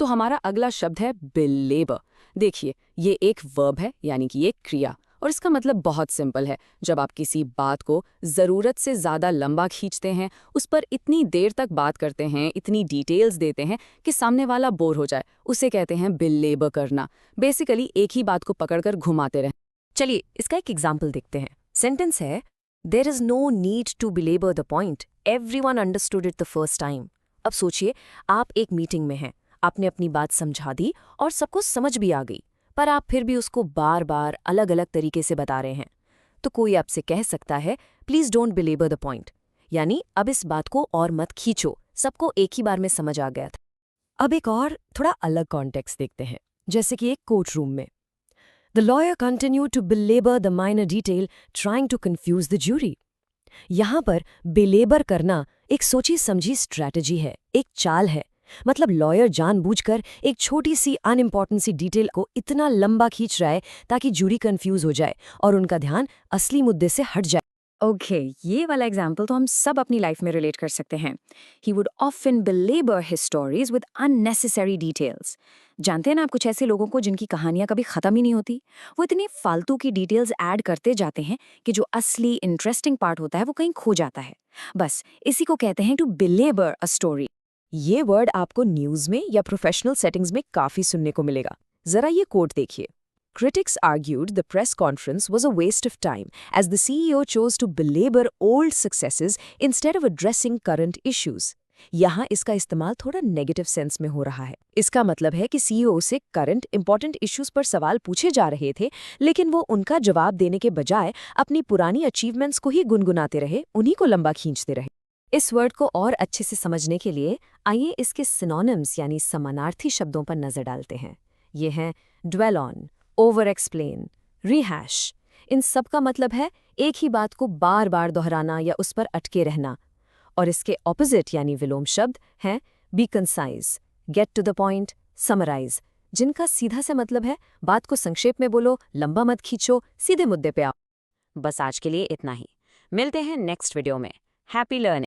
तो हमारा अगला शब्द है बिलेबर। देखिए, ये एक वर्ब है, यानी कि एक क्रिया, और इसका मतलब बहुत सिंपल है। जब आप किसी बात को ज़रूरत से ज़्यादा लंबा खींचते हैं, उस पर इतनी देर तक बात करते हैं, इतनी डिटेल्स देते हैं कि सामने वाला बोर हो जाए, उसे कहते हैं बिलेबर करना। बेसिकली एक ही बात को पकड़कर घुमाते रहें। चलिए इसका एक एग्जाम्पल देखते हैं। सेंटेंस है, there is no need to belabour the point, everyone understood it the first time. अब सोचिए, आप एक मीटिंग में हैं, आपने अपनी बात समझा दी और सबको समझ भी आ गई, पर आप फिर भी उसको बार बार अलग अलग तरीके से बता रहे हैं। तो कोई आपसे कह सकता है, प्लीज डोंट बिलेबर द पॉइंट, यानी अब इस बात को और मत खींचो, सबको एक ही बार में समझ आ गया था। अब एक और थोड़ा अलग कॉन्टेक्स्ट देखते हैं, जैसे कि एक कोर्ट रूम में। The lawyer continued to belabor the minor detail, trying to confuse the jury. यहाँ पर belabor करना एक सोची समझी स्ट्रैटेजी है, एक चाल है। मतलब लॉयर जानबूझकर एक छोटी सी अनइम्पॉर्टेंट सी डिटेल को इतना लंबा खींच रहा है ताकि जूरी कंफ्यूज हो जाए और उनका ध्यान असली मुद्दे से हट जाए। ओके, ये वाला एग्जाम्पल तो हम सब अपनी लाइफ में रिलेट कर सकते हैं। He would often belabour his stories with unnecessary details. जानते हैं ना आप कुछ ऐसे लोगों को जिनकी कहानियां कभी खत्म ही नहीं होती। वो इतनी फालतू की डिटेल्स ऐड करते जाते हैं कि जो असली इंटरेस्टिंग पार्ट होता है वो कहीं खो जाता है। बस इसी को कहते हैं टू बिलेबर अ स्टोरी। ये वर्ड आपको न्यूज में या प्रोफेशनल सेटिंग्स में काफी सुनने को मिलेगा। जरा ये कोट देखिए। Critics argued the press conference was a waste of time as the CEO chose to belabor old successes instead of addressing current issues. यहाँ इसका इस्तेमाल थोड़ा नेगेटिव सेंस में हो रहा है। इसका मतलब है कि सीईओ से करंट इंपॉर्टेंट इश्यूज पर सवाल पूछे जा रहे थे, लेकिन वो उनका जवाब देने के बजाय अपनी पुरानी अचीवमेंट्स को ही गुनगुनाते रहे, उन्हीं को लंबा खींचते रहे। इस वर्ड को और अच्छे से समझने के लिए आइए इसके सिनोनिम्स यानी समानार्थी शब्दों पर नजर डालते हैं। ये हैं dwell on, over explain, rehash. इन सब का मतलब है एक ही बात को बार बार दोहराना या उस पर अटके रहना। और इसके ऑपोजिट यानी विलोम शब्द हैं be concise, get to the point, summarise, जिनका सीधा से मतलब है बात को संक्षेप में बोलो, लंबा मत खींचो, सीधे मुद्दे पे आओ। बस आज के लिए इतना ही। मिलते हैं नेक्स्ट वीडियो में। Happy learning.